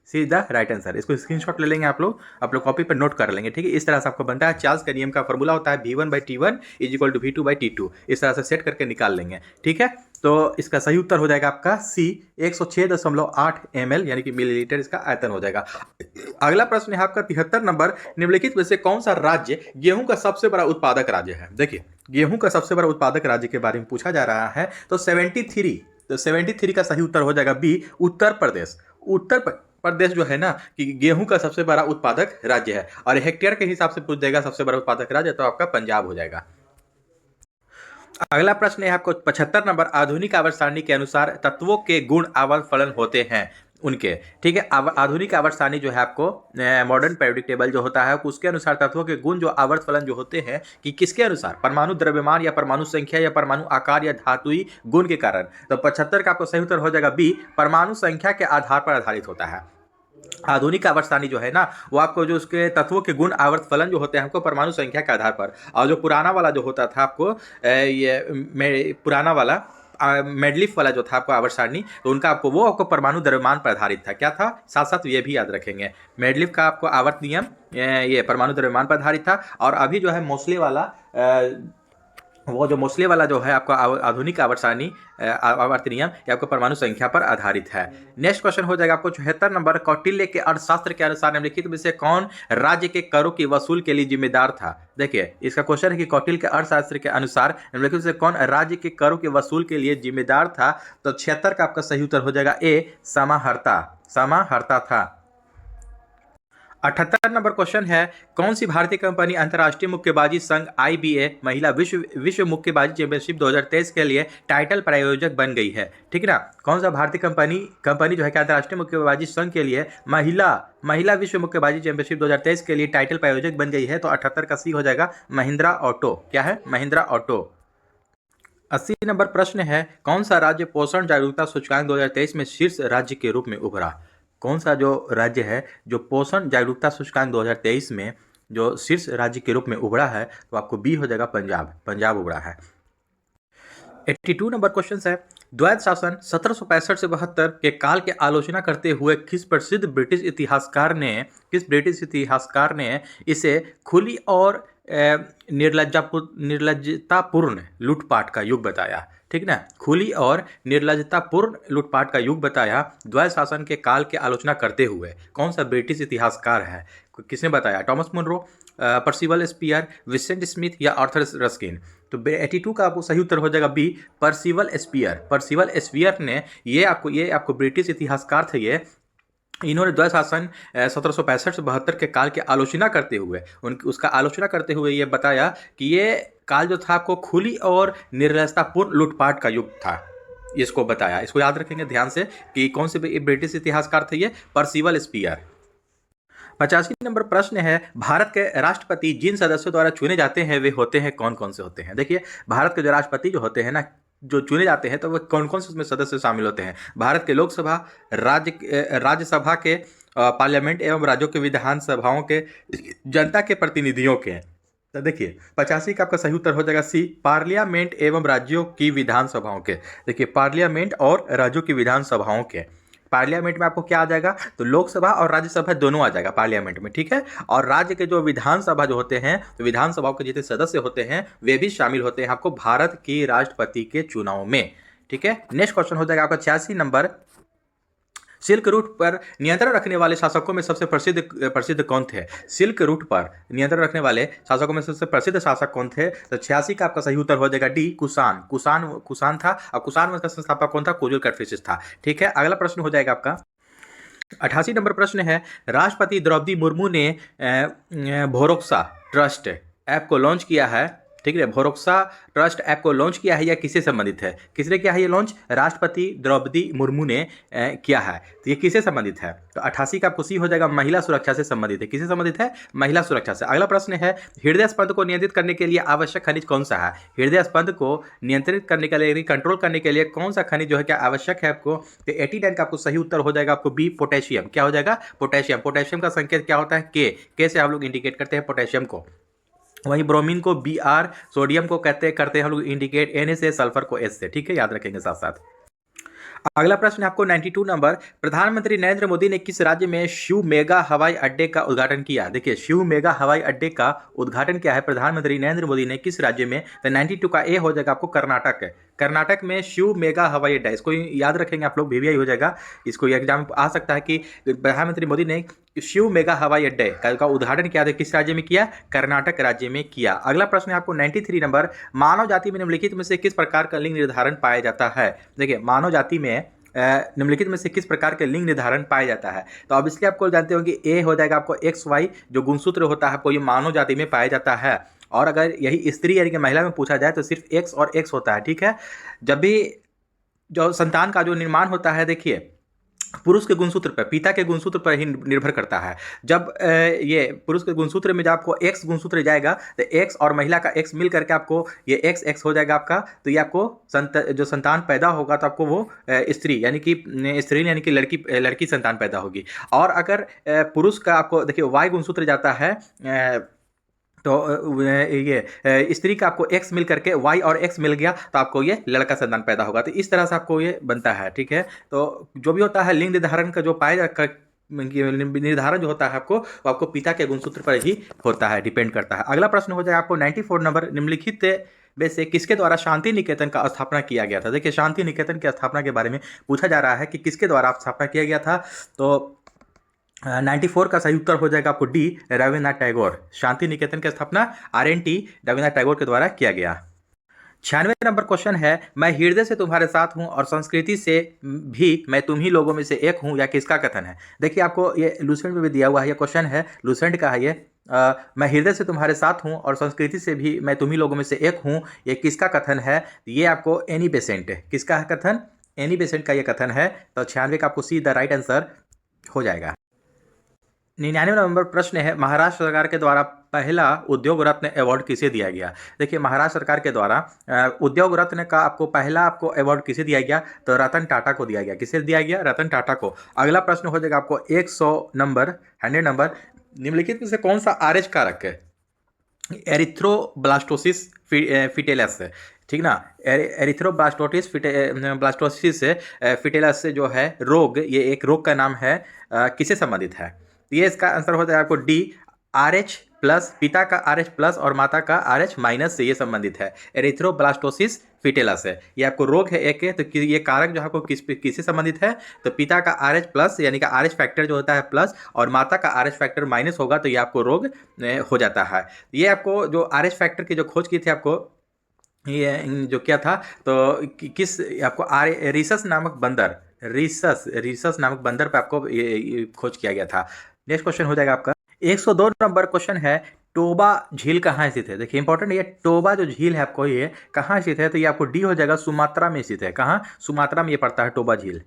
See the right answer. इसको स्क्रीनशॉट ले लेंगे आप लोग कॉपी पर नोट कर लेंगे। ठीक है, इस तरह से आपको बनता है। चार्ल्स का नियम का फॉर्मूला होता है V1/T1 is equal to V2/T2, इस तरह से सेट करके निकाल लेंगे। ठीक है, तो इसका सही उत्तर हो जाएगा आपका सी, 106.8 ml, यानी कि मिलीलीटर इसका आयतन हो जाएगा। अगला प्रश्न है आपका 73 नंबर, निम्नलिखित में से कौन सा राज्य गेहूं का सबसे बड़ा उत्पादक राज्य है। देखिए गेहूं का सबसे बड़ा उत्पादक राज्य के बारे में पूछा जा रहा है। तो 73 का सही उत्तर हो जाएगा बी, उत्तर प्रदेश। उत्तर प्रदेश जो है ना कि गेहूं का सबसे बड़ा उत्पादक राज्य है, और हेक्टेयर के हिसाब से पूछ देगा सबसे बड़ा उत्पादक राज्य, तो आपका पंजाब हो जाएगा। अगला प्रश्न है आपको 75 नंबर, आधुनिक आवर्त सारणी के अनुसार तत्वों के गुण आवर्त फलन होते हैं उनके। ठीक है, आधुनिक आवर्त सारणी जो है आपको मॉडर्न पीरियोडिक टेबल जो होता है उसके अनुसार तत्वों के गुण जो आवर्त फलन जो होते हैं कि किसके अनुसार, परमाणु द्रव्यमान या परमाणु संख्या या परमाणु आकार या धातुई गुण के कारण। तो 75 का आपको सही उत्तर हो जाएगा बी, परमाणु संख्या के आधार पर आधारित होता है। आधुनिक आवर्त सारणी जो है ना वो आपको जो उसके तत्वों के गुण आवर्त फलन जो होते हैं हमको परमाणु संख्या के आधार पर, और जो पुराना वाला जो होता था आपको ये पुराना वाला मेडलिफ वाला जो था आपको आवर्त सारणी, तो उनका आपको वो आपको परमाणु द्रव्यमान पर आधारित था। क्या था, साथ साथ ये भी याद रखेंगे, मेडलिफ का आपको आवर्त नियम ये परमाणु द्रव्यमान पर आधारित था, और अभी जो है मोस्ले वाला वो जो मोस्ले वाला जो है आपका आधुनिक आवर्ती नियम ये आपको परमाणु संख्या पर आधारित है। नेक्स्ट क्वेश्चन हो जाएगा आपको 74 नंबर, कौटिल्य के अर्थशास्त्र के अनुसार निम्नलिखित में से कौन राज्य के करों की वसूल के लिए जिम्मेदार था। देखिए इसका क्वेश्चन है कि कौटिल्य के अर्थशास्त्र के अनुसार निम्नलिखित में से कौन राज्य के करों के वसूल के लिए जिम्मेदार था। तो 76 का आपका सही उत्तर हो जाएगा ए, समाहर्ता। समाहर्ता था। 78 नंबर क्वेश्चन है, कौन सी भारतीय कंपनी अंतर्राष्ट्रीय मुक्केबाजी संघ IBA महिला विश्व मुक्केबाजी चैंपियनशिप 2023 के लिए टाइटल प्रायोजक बन गई है। ठीक है ना, कौन सा भारतीय कंपनी जो है कि अंतर्राष्ट्रीय मुक्केबाजी संघ के लिए महिला विश्व मुक्केबाजी चैंपियनशिप 2023 के लिए टाइटल प्रायोजक बन गई है। तो 78 का सी हो जाएगा महिंद्रा ऑटो। क्या है? महिंद्रा ऑटो। 80 नंबर प्रश्न है, कौन सा राज्य पोषण जागरूकता सूचकांक 2023 में शीर्ष राज्य के रूप में उभरा। कौन सा जो राज्य है जो पोषण जागरूकता सूचकांक 2023 में जो शीर्ष राज्य के रूप में उभरा है, तो आपको बी हो जाएगा पंजाब। पंजाब उभरा है। 82 नंबर क्वेश्चन है, द्वैत शासन 1765 से 72 के काल की आलोचना करते हुए किस ब्रिटिश इतिहासकार ने इसे खुली और निर्लज्जतापूर्ण लूटपाट का युग बताया। ठीक ना, खुली और निर्लज्जतापूर्ण लूटपाट का युग बताया द्वैत शासन के काल की आलोचना करते हुए। कौन सा ब्रिटिश इतिहासकार है, किसने बताया? Thomas Munro, Percival Spear, Vincent Smith या आर्थर रस्किन। तो 82 का आपको सही उत्तर हो जाएगा B, Percival Spear. Percival Spear ने ये आपको ब्रिटिश इतिहासकार थे ये, इन्होंने द्वैत शासन 1765 से 72 के काल की आलोचना करते हुए उसका आलोचना करते हुए ये बताया कि ये काल जो था आपको खुली और निर्लजतापूर्ण लूटपाट का युग था। इसको बताया, इसको याद रखेंगे ध्यान से कि कौन से ब्रिटिश इतिहासकार थे ये, पर्सिवल स्पीयर। 85 नंबर प्रश्न है, भारत के राष्ट्रपति जिन सदस्यों द्वारा चुने जाते हैं वे होते हैं कौन कौन से होते हैं। देखिए भारत के जो राष्ट्रपति जो होते हैं ना, जो चुने जाते हैं, तो वह कौन कौन से उसमें सदस्य शामिल होते हैं। भारत के लोकसभा, राज्यसभा के, पार्लियामेंट एवं राज्यों के विधान सभाओं के, जनता के प्रतिनिधियों के। तो देखिए 85 का आपका सही उत्तर हो जाएगा सी, पार्लियामेंट एवं राज्यों की विधानसभाओं के। देखिए पार्लियामेंट और राज्यों की विधानसभाओं के। पार्लियामेंट में आपको क्या आ जाएगा, तो लोकसभा और राज्यसभा दोनों आ जाएगा पार्लियामेंट में। ठीक है, और राज्य के जो विधानसभा जो होते हैं, तो विधानसभाओं के जितने सदस्य होते हैं वे भी शामिल होते हैं आपको भारत की राष्ट्रपति के चुनाव में। ठीक है, नेक्स्ट क्वेश्चन हो जाएगा आपका 86 नंबर, सिल्क रूट पर नियंत्रण रखने वाले शासकों में सबसे प्रसिद्ध कौन थे। सिल्क रूट पर नियंत्रण रखने वाले शासकों में सबसे प्रसिद्ध शासक कौन थे। तो 86 का आपका सही उत्तर हो जाएगा डी, कुषाण। कुषाण था, और कुषाण वंश का संस्थापक कौन था, कुजुल कन्फ्यूशियस था। ठीक है, अगला प्रश्न हो जाएगा आपका 88 नंबर प्रश्न है, राष्ट्रपति द्रौपदी मुर्मू ने भोरोक्सा ट्रस्ट ऐप को लॉन्च किया है। ठीक है, भोरोक्सा ट्रस्ट ऐप को लॉन्च किया है या किससे संबंधित है। किसने किया है ये लॉन्च, राष्ट्रपति द्रौपदी मुर्मू ने किया है। तो ये किससे संबंधित है, तो 88 का आपको सी हो जाएगा, महिला सुरक्षा से संबंधित है। किससे संबंधित है, महिला सुरक्षा से। अगला प्रश्न है, हृदय स्पंद को नियंत्रित करने के लिए आवश्यक खनिज कौन सा है। हृदय स्पंद को नियंत्रित करने के लिए, कंट्रोल करने के लिए कौन सा खनिज जो है क्या आवश्यक है आपको। तो 89 का आपको सही उत्तर हो जाएगा आपको बी, पोटेशियम। क्या हो जाएगा, पोटेशियम। पोटेशियम का संकेत क्या होता है, के से हम लोग इंडिकेट करते हैं पोटेशियम को। वहीं ब्रोमीन को Br, सोडियम को करते हैं हम लोग इंडिकेट Na से, सल्फर को S से। ठीक है, याद रखेंगे साथ साथ। अगला प्रश्न आपको 92 नंबर, प्रधानमंत्री नरेंद्र मोदी ने किस राज्य में शिव मेगा हवाई अड्डे का उद्घाटन किया। देखिए शिव मेगा हवाई अड्डे का उद्घाटन किया है प्रधानमंत्री नरेंद्र मोदी ने किस राज्य में। तो 92 का ए हो जाएगा आपको कर्नाटक। कर्नाटक में शिव मेगा हवाई अड्डा, इसको याद रखेंगे आप लोग, VVI हो जाएगा। इसको एग्जाम आ सकता है कि प्रधानमंत्री मोदी ने शिव मेगा हवाई अड्डे का उद्घाटन किया था, किस राज्य में किया, कर्नाटक राज्य में किया। अगला प्रश्न है आपको 93 नंबर, मानव जाति में निम्नलिखित में से किस प्रकार का लिंग निर्धारण पाया जाता है। देखिए मानव जाति में निम्नलिखित में से किस प्रकार के लिंग निर्धारण पाया जाता है। तो अब इसलिए आपको जानते हो कि ए हो जाएगा आपको XY, जो गुणसूत्र होता है आपको ये मानव जाति में पाया जाता है। और अगर यही स्त्री यानी कि महिला में पूछा जाए तो सिर्फ X और X होता है। ठीक है, जब भी जो संतान का जो निर्माण होता है, देखिए पुरुष के गुणसूत्र पर, पिता के गुणसूत्र पर ही निर्भर करता है। जब ये पुरुष के गुणसूत्र में जब आपको X गुणसूत्र जाएगा तो X और महिला का X मिल करके आपको ये XX हो जाएगा आपका। तो ये आपको जो संतान पैदा होगा तो आपको वो स्त्री यानी कि लड़की संतान पैदा होगी। और अगर पुरुष का आपको देखिए Y गुणसूत्र जाता है तो ये स्त्री का आपको X मिल करके Y और X मिल गया तो आपको ये लड़का संतान पैदा होगा। तो इस तरह से आपको ये बनता है। ठीक है, तो जो भी होता है लिंग निर्धारण का जो निर्धारण जो होता है आपको पिता के गुणसूत्र पर ही होता है, डिपेंड करता है। अगला प्रश्न हो जाएगा आपको 94 नंबर, निम्नलिखित में से किसके द्वारा शांति निकेतन का स्थापना किया गया था। देखिए शांति निकेतन की स्थापना के बारे में पूछा जा रहा है कि किसके द्वारा स्थापना किया गया था, तो 94 का सही उत्तर हो जाएगा आपको डी, रविन्द्रनाथ टैगोर। शांति निकेतन की स्थापना RNT रविन्द्रनाथ टैगोर के द्वारा किया गया। 96 नंबर क्वेश्चन है, मैं हृदय से तुम्हारे साथ हूं और संस्कृति से भी मैं तुम ही लोगों में से एक हूं, या किसका कथन है। देखिए आपको ये लूसेंट में भी दिया हुआ है, ये क्वेश्चन है लूसेंट का है ये। मैं हृदय से तुम्हारे साथ हूं और संस्कृति से भी मैं तुम ही लोगों में से एक हूं, ये किसका कथन है। ये आपको एनी बेसेंट, किसका है कथन, एनी बेसेंट का ये कथन है। तो 96 का आपको सी द राइट आंसर हो जाएगा। 99 नंबर प्रश्न है, महाराष्ट्र सरकार के द्वारा पहला उद्योग रत्न अवार्ड किसे दिया गया। देखिए महाराष्ट्र सरकार के द्वारा उद्योग रत्न का पहला अवार्ड किसे दिया गया, तो रतन टाटा को दिया गया। किसे दिया गया, रतन टाटा को। अगला प्रश्न हो जाएगा आपको 100 नंबर, 100 नंबर, निम्नलिखित में से कौन सा आरएच कारक है एरिथ्रोब्लास्टोसिस फिटेलस, ठीक ना। एरिथ्रोब्लास्टोसिस फिटेलस जो है रोग, ये एक रोग का नाम है, किसे संबंधित है। ये इसका आंसर हो जाएगा आपको डी, RH प्लस, पिता का RH प्लस और माता का RH माइनस से ये संबंधित है। एरिथ्रोब्लास्टोसिस फिटेलस है, ये आपको रोग है एक है, तो ये कारक जो आपको किससे संबंधित है, तो पिता का RH प्लस यानी कि RH फैक्टर जो होता है प्लस और माता का RH फैक्टर माइनस होगा, तो ये आपको रोग हो जाता है। ये आपको जो RH फैक्टर की जो खोज की थी आपको, ये जो क्या था, तो किस आपको रीसस नामक बंदर, रीसस नामक बंदर पे आपको ये खोज किया गया था। नेक्स्ट क्वेश्चन हो जाएगा आपका 102 नंबर क्वेश्चन है, टोबा झील कहाँ स्थित है। देखिए इंपॉर्टेंट, ये टोबा जो झील है आपको ये कहाँ स्थित है, तो ये आपको डी हो जाएगा, सुमात्रा में स्थित है। कहाँ, सुमात्रा में ये पड़ता है टोबा झील।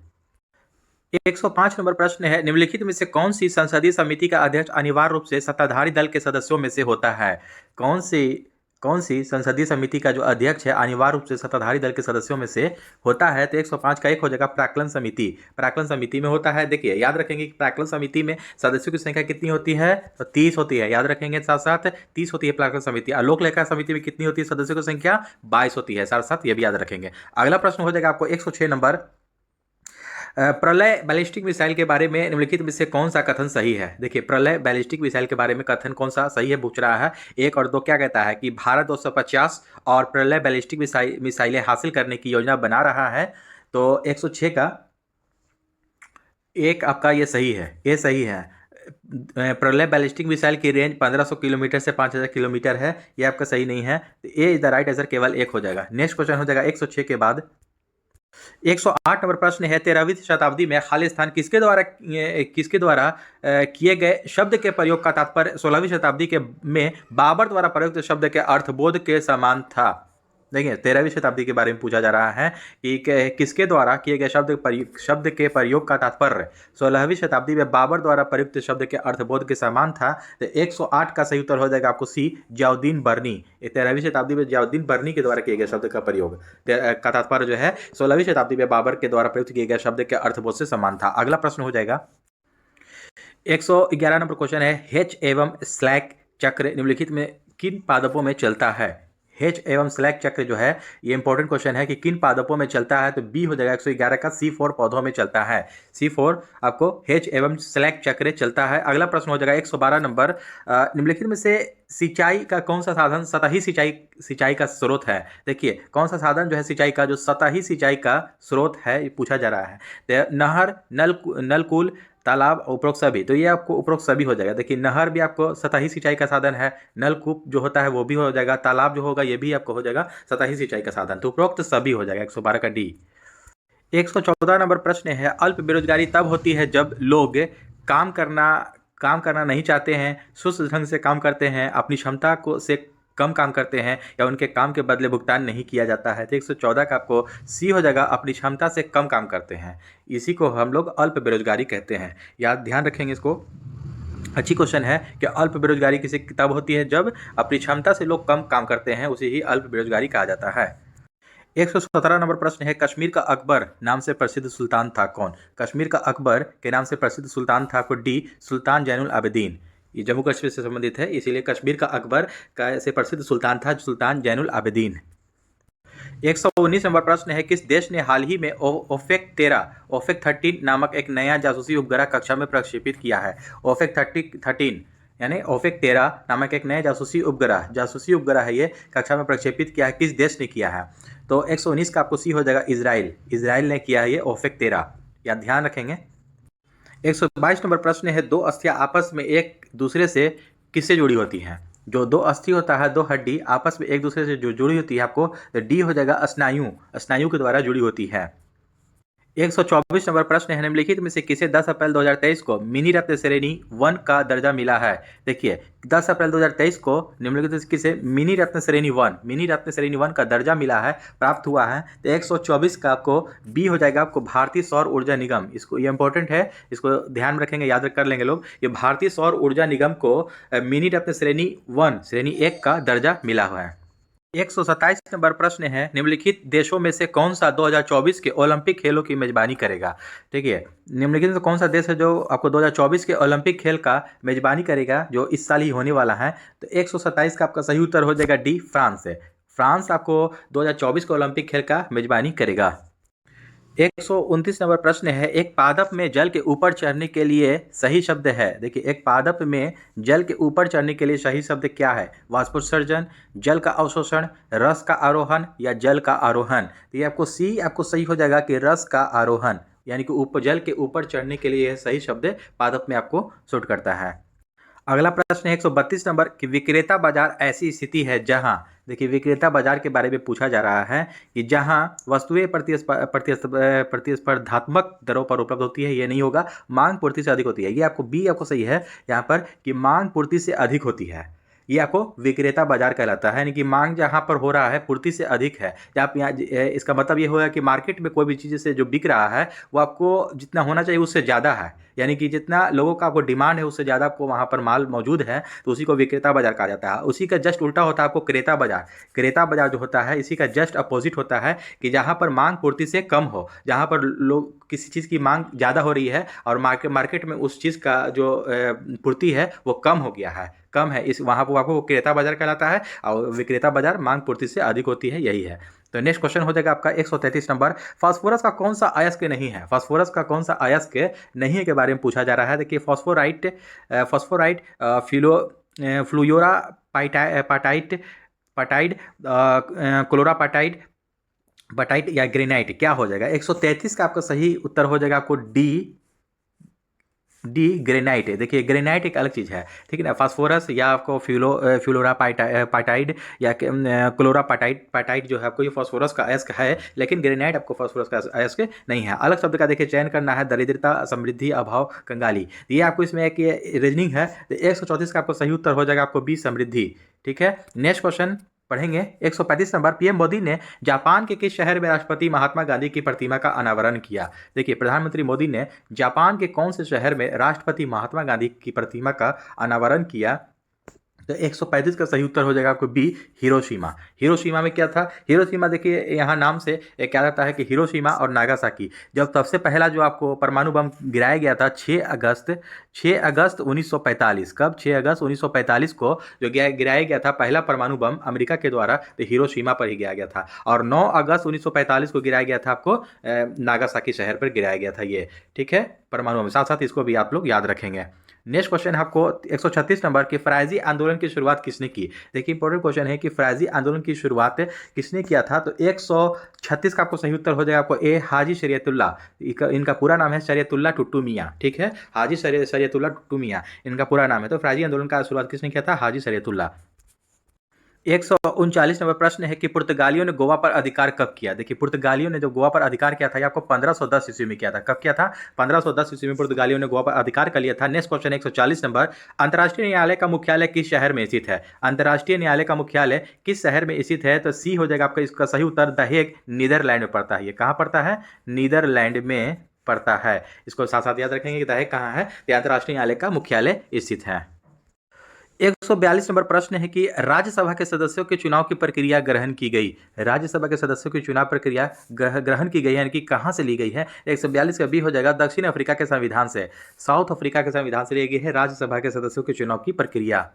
105 नंबर प्रश्न है, निम्नलिखित में से कौन सी संसदीय समिति का अध्यक्ष अनिवार्य रूप से सत्ताधारी दल के सदस्यों में से होता है। कौन सी संसदीय समिति का जो अध्यक्ष है अनिवार्य रूप से सत्ताधारी दल के सदस्यों में से होता है, तो 105 का एक हो जाएगा प्राक्कलन समिति। प्राक्कलन समिति में होता है। देखिए याद रखेंगे कि प्राक्कलन समिति में सदस्यों की संख्या कितनी होती है, तो 30 होती है। याद रखेंगे साथ साथ 30 होती है प्राक्कलन समिति। आलोक लेखा समिति में कितनी होती है सदस्यों की संख्या, 22 होती है। साथ साथ ये भी याद रखेंगे। अगला प्रश्न हो जाएगा आपको 106 नंबर, प्रलय बैलिस्टिक मिसाइल के बारे में निम्नलिखित में से कौन सा कथन सही है। देखिए प्रलय बैलिस्टिक मिसाइल के बारे में कथन कौन सा सही है पूछ रहा है। 1 और 2 क्या कहता है कि भारत 250 और प्रलय बैलिस्टिक मिसाइलें हासिल करने की योजना बना रहा है। तो 106 का एक आपका ये सही है, ये सही है। प्रलय बैलिस्टिक मिसाइल की रेंज 1500 किलोमीटर से 5000 किलोमीटर है, ये आपका सही नहीं है। तो ए इज द राइट आंसर, केवल एक हो जाएगा। नेक्स्ट क्वेश्चन हो जाएगा 106 के बाद 108 नंबर प्रश्न है, 13वीं शताब्दी में खालिस्तान किसके द्वारा किए गए शब्द के प्रयोग का तात्पर्य 16वीं शताब्दी में बाबर द्वारा प्रयुक्त शब्द के अर्थबोध के समान था। देखिए 13वीं शताब्दी के बारे में पूछा जा रहा है कि किसके द्वारा किए गए शब्द के प्रयोग का तात्पर्य 16वीं शताब्दी में बाबर द्वारा प्रयुक्त शब्द के अर्थबोध के समान था। तो 108 का सही उत्तर हो जाएगा आपको सी, जियाउद्दीन बर्नी। 13वीं शताब्दी में जियाउद्दीन बर्नी के द्वारा किए गए शब्द का प्रयोग का तात्पर्य जो है 16वीं शताब्दी में बाबर के द्वारा प्रयुक्त किए गए शब्द के अर्थबोध से समान था। अगला प्रश्न हो जाएगा 111 नंबर क्वेश्चन है, हेच एवं स्लैक चक्र निम्नलिखित में किन पादपों में चलता है। हेच एवं स्लैक चक्र जो है ये इंपॉर्टेंट क्वेश्चन है कि किन पादपों में चलता है, तो बी हो जाएगा 111 का, C4 पौधों में चलता है। C4 आपको हेच एवं स्लैक चक्र चलता है। अगला प्रश्न हो जाएगा 112 नंबर, निम्नलिखित में से सिंचाई का कौन सा साधन सतही सिंचाई का स्रोत है। देखिए कौन सा साधन जो है सिंचाई का जो सतही सिंचाई का स्रोत है ये पूछा जा रहा है। तो नहर, नलकूल, तालाब, उपरोक्त सभी, तो ये आपको उपरोक्त सभी हो जाएगा। देखिए नहर भी आपको सतही सिंचाई का साधन है, नलकूप जो होता है वो भी हो जाएगा, तालाब जो होगा ये भी आपको हो जाएगा सतही सिंचाई का साधन, तो उपरोक्त सभी हो जाएगा। 112 का डी। 114 नंबर प्रश्न है, अल्प बेरोजगारी तब होती है जब लोग काम करना नहीं चाहते हैं, सुस्त ढंग से काम करते हैं, अपनी क्षमता से कम काम करते हैं या उनके काम के बदले भुगतान नहीं किया जाता है। तो 114 का आपको सी हो जाएगा, अपनी क्षमता से कम काम करते हैं, इसी को हम लोग अल्प बेरोजगारी कहते हैं। याद ध्यान रखेंगे इसको, अच्छी क्वेश्चन है कि अल्प बेरोजगारी किसी तब होती है जब अपनी क्षमता से लोग कम काम करते हैं, उसे ही अल्प बेरोजगारी कहा जाता है। 117 नंबर प्रश्न है, कश्मीर का अकबर नाम से प्रसिद्ध सुल्तान था कौन। कश्मीर का अकबर के नाम से प्रसिद्ध सुल्तान था आपको डी, सुल्तान जैनुल आबिदीन। ये जम्मू कश्मीर से संबंधित है, इसीलिए कश्मीर का अकबर का से प्रसिद्ध सुल्तान था सुल्तान जैनुल आबिदीन। 119 नंबर प्रश्न है, किस देश ने हाल ही में ओफेक 13 नामक एक नया जासूसी उपग्रह कक्षा में प्रक्षेपित किया है। ओफेक 13 यानी ओफेक 13 नामक एक नया जासूसी उपग्रह है, ये कक्षा में प्रक्षेपित किया है, किस देश ने किया है? तो 119 का आपको सी हो जाएगा, इजराइल ने किया है ये ओफेक 13, या ध्यान रखेंगे। 122 नंबर प्रश्न है, दो अस्थियां आपस में एक दूसरे से किससे जुड़ी होती हैं? जो दो अस्थि होता है, दो हड्डी आपस में एक दूसरे से जो जुड़ी होती है, आपको डी हो जाएगा, स्नायु के द्वारा जुड़ी होती है। 124 नंबर प्रश्न है, निम्नलिखित में से किसे 10 अप्रैल 2023 को मिनी रत्न श्रेणी 1 का दर्जा मिला है? देखिए 10 अप्रैल 2023 को निम्नलिखित में से किसे मिनी रत्न श्रेणी 1 का दर्जा मिला है, प्राप्त हुआ है? तो 124 का आपको बी हो जाएगा, आपको भारतीय सौर ऊर्जा निगम, इसको ये इंपॉर्टेंट है, इसको ध्यान रखेंगे, याद कर लेंगे लोग। ये भारतीय सौर ऊर्जा निगम को मिनी रत्न श्रेणी 1 का दर्जा मिला हुआ है। 127 नंबर प्रश्न है, निम्नलिखित देशों में से कौन सा 2024 के ओलंपिक खेलों की मेजबानी करेगा? ठीक है, निम्नलिखित में से कौन सा देश है जो आपको 2024 के ओलंपिक खेल का मेजबानी करेगा, जो इस साल ही होने वाला है? तो 127 का आपका सही उत्तर हो जाएगा डी, फ्रांस है। फ्रांस आपको 2024 के ओलंपिक खेल का मेजबानी करेगा। 129 नंबर प्रश्न है, एक पादप में जल के ऊपर चढ़ने के लिए सही शब्द है? देखिए, एक पादप में जल के ऊपर चढ़ने के लिए सही शब्द क्या है? वाष्पोत्सर्जन, जल का अवशोषण, रस का आरोहण या जल का आरोहण? तो ये आपको सी आपको सही हो जाएगा कि रस का आरोहण, यानी कि जल के ऊपर चढ़ने के लिए सही शब्द पादप में आपको सूट करता है। अगला प्रश्न है 132 नंबर कि विक्रेता बाजार ऐसी स्थिति है जहां, देखिए विक्रेता बाजार के बारे में पूछा जा रहा है कि जहां वस्तुएं प्रतिस्पर्धात्मक दरों पर उपलब्ध होती है, ये नहीं होगा, मांग पूर्ति से अधिक होती है, ये आपको बी आपको सही है यहाँ पर कि मांग पूर्ति से अधिक होती है, ये आपको विक्रेता बाजार कहलाता है, यानी कि मांग जहाँ पर हो रहा है पूर्ति से अधिक है। या आप यहाँ इसका मतलब ये होगा कि मार्केट में कोई भी चीज़ से जो बिक रहा है वो आपको जितना होना चाहिए उससे ज़्यादा है, यानी कि जितना लोगों का आपको डिमांड है उससे ज़्यादा आपको वहाँ पर माल मौजूद है, तो उसी को विक्रेता बाजार कहा जाता है। उसी का जस्ट उल्टा होता है आपको क्रेता बाजार। क्रेता बाजार जो होता है इसी का जस्ट अपोजिट होता है कि जहाँ पर मांग पूर्ति से कम हो, जहाँ पर लोग किसी चीज़ की मांग ज़्यादा हो रही है और मार्केट में उस चीज़ का जो पूर्ति है वो कम हो गया है, कम है, इस वहाँ पर आपको क्रेता बाजार कहलाता है, और विक्रेता बाजार मांग पूर्ति से अधिक होती है, यही है। तो नेक्स्ट क्वेश्चन हो जाएगा आपका 133 नंबर, फास्फोरस का कौन सा अयस्क नहीं है? फास्फोरस का कौन सा अयस्क नहीं है के बारे में पूछा जा रहा है। देखिए फॉस्फोराइट, फ्लूयोरा पाटाइट, क्लोरापाटाइट, बटाइट या ग्रेनाइट, क्या हो जाएगा? 133 का आपका सही उत्तर हो जाएगा आपको डी ग्रेनाइट है। देखिए ग्रेनाइट एक अलग चीज़ है, ठीक है ना। फास्फोरस या आपको फ्लोरापाटाइड या क्लोरापाटाइट जो है आपको ये फास्फोरस का अयस्क है, लेकिन ग्रेनाइट आपको फास्फोरस का अयस्क नहीं है। अलग शब्द का देखिए चयन करना है, दरिद्रता, समृद्धि, अभाव, कंगाली, ये आपको इसमें एक रीजनिंग है। तो 134 का आपको सही उत्तर हो जाएगा आपको बी, समृद्धि, ठीक है। नेक्स्ट क्वेश्चन पढ़ेंगे 135 नंबर, पीएम मोदी ने जापान के किस शहर में राष्ट्रपति महात्मा गांधी की प्रतिमा का अनावरण किया? देखिए प्रधानमंत्री मोदी ने जापान के कौन से शहर में राष्ट्रपति महात्मा गांधी की प्रतिमा का अनावरण किया? तो 135 का सही उत्तर हो जाएगा आपको बी, हिरोशिमा। हिरोशिमा में क्या था? हिरोशिमा देखिए यहाँ नाम से क्या रहता है कि हिरोशिमा और नागासाकी, जब सबसे पहला जो आपको परमाणु बम गिराया गया था 6 अगस्त 1945, कब? 6 अगस्त 1945 को जो गिराया गया था पहला परमाणु बम अमेरिका के द्वारा, तो हिरोशिमा पर ही गिराया गया था। और 9 अगस्त 1945 को गिराया गया था आपको नागासाकी शहर पर गिराया गया था ये, ठीक है, परमाणु बम। साथ साथ इसको भी आप लोग याद रखेंगे। नेक्स्ट क्वेश्चन है आपको 136 नंबर कि फराजी आंदोलन की शुरुआत किसने की? देखिए इंपॉर्टेंट क्वेश्चन है कि फराजी आंदोलन की शुरुआत किसने किया था? तो 136 का आपको सही उत्तर हो जाएगा आपको ए, हाजी शरीयतुल्लाह, इनका पूरा नाम है शरीयतुल्लाह टुट्टू मियाँ, ठीक है, हाजी शरीयतुल्लाह टुट्टू मियाँ इनका पूरा नाम है। तो फराजी आंदोलन का शुरुआत किसने किया था? हाजी शरीयतुल्लाह। 139 नंबर प्रश्न है कि पुर्तगालियों ने गोवा पर अधिकार कब किया? देखिए पुर्तगालियों ने जो गोवा पर अधिकार किया था ये आपको 1510 ईस्वी में किया था। कब किया था? 1510 ईस्वी में पुर्तगालियों ने गोवा पर अधिकार कर लिया था। नेक्स्ट क्वेश्चन 140 नंबर, अंतर्राष्ट्रीय न्यायालय का मुख्यालय किस शहर में स्थित है? अंतर्राष्ट्रीय न्यायालय का मुख्यालय किस शहर में स्थित है? तो सी हो जाएगा आपका इसका सही उत्तर, द हेग, नीदरलैंड में पड़ता है। ये कहाँ पड़ता है? नीदरलैंड में पड़ता है। इसको साथ साथ याद रखेंगे कि द हेग कहाँ है? अंतर्राष्ट्रीय न्यायालय का मुख्यालय स्थित है। 142 नंबर प्रश्न है कि राज्यसभा के सदस्यों के चुनाव की प्रक्रिया ग्रहण की गई। राज्यसभा के सदस्यों की चुनाव प्रक्रिया ग्रहण की गई, यानी कि कहां से ली गई है? 142 का बी हो जाएगा, दक्षिण अफ्रीका के संविधान से, साउथ अफ्रीका के संविधान से ली गई है राज्यसभा के सदस्यों के चुनाव की प्रक्रिया।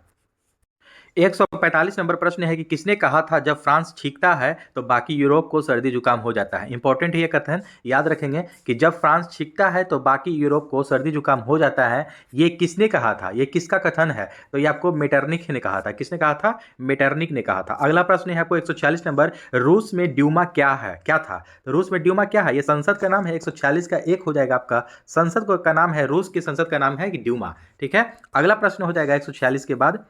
145 नंबर प्रश्न है कि किसने कहा था जब फ्रांस छींकता है तो बाकी यूरोप को सर्दी जुकाम हो जाता है। इंपॉर्टेंट है ये कथन, याद रखेंगे कि जब फ्रांस छींकता है तो बाकी यूरोप को सर्दी जुकाम हो जाता है। ये किसने कहा था, ये किसका कथन है? तो ये आपको मेटरनिक ने कहा था। किसने कहा था? मेटरनिक ने कहा था। अगला प्रश्न है आपको 146 नंबर, रूस में ड्यूमा क्या है, क्या था? तो रूस में ड्यूमा क्या है? ये संसद का नाम है। 146 का एक हो जाएगा आपका, संसद का नाम है, रूस की संसद का नाम है ड्यूमा। ठीक है, अगला प्रश्न हो जाएगा 146 के बाद।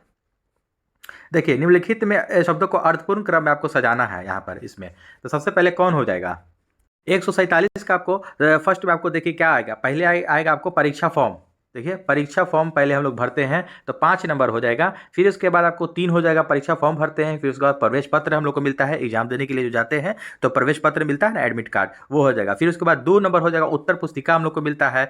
देखिए, निम्नलिखित में शब्दों को अर्थपूर्ण क्रम में आपको सजाना है यहाँ पर इसमें। तो सबसे पहले कौन हो जाएगा? 147 का आपको फर्स्ट में आपको देखिए क्या आएगा, पहले आएगा आपको परीक्षा फॉर्म। देखिए, परीक्षा फॉर्म पहले हम लोग भरते हैं तो 5 नंबर हो जाएगा। फिर उसके बाद आपको 3 हो जाएगा, परीक्षा फॉर्म भरते हैं। फिर उसके बाद प्रवेश पत्र हम लोग को मिलता है, एग्जाम देने के लिए जो जाते हैं तो प्रवेश पत्र मिलता है ना, एडमिट कार्ड, वो हो जाएगा। फिर उसके बाद 2 नंबर हो जाएगा, उत्तर पुस्तिका हम लोग को मिलता है।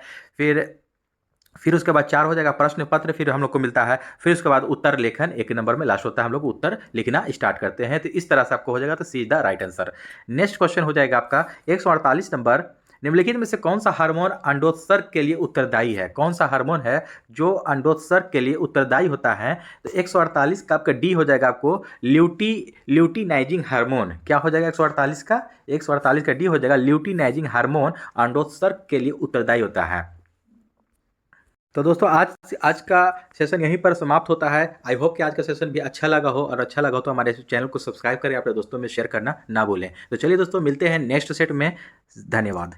फिर उसके बाद 4 हो जाएगा प्रश्न पत्र, फिर हम लोग को मिलता है। फिर उसके बाद उत्तर लेखन 1 नंबर में लास्ट होता है, हम लोग उत्तर लिखना स्टार्ट करते हैं। तो इस तरह से आपको हो जाएगा, तो see the right answer. Next question हो जाएगा आपका 148 नंबर, निम्नलिखित में से कौन सा हार्मोन अंडोत्सर्ग के लिए उत्तरदायी है? कौन सा हार्मोन है जो अंडोत्सर्ग के लिए उत्तरदायी होता है? तो 148 का आपका डी हो जाएगा आपको ल्यूटिनाइजिंग हार्मोन। क्या हो जाएगा 148 का? 148 का डी हो जाएगा ल्यूटिनाइजिंग हार्मोन अंडोत्सर्ग के लिए उत्तरदायी होता है। तो दोस्तों, आज का सेशन यहीं पर समाप्त होता है। आई होप कि आज का सेशन भी अच्छा लगा हो, और अच्छा लगा हो तो हमारे चैनल को सब्सक्राइब करें, अपने दोस्तों में शेयर करना ना भूलें। तो चलिए दोस्तों, मिलते हैं नेक्स्ट सेट में। धन्यवाद।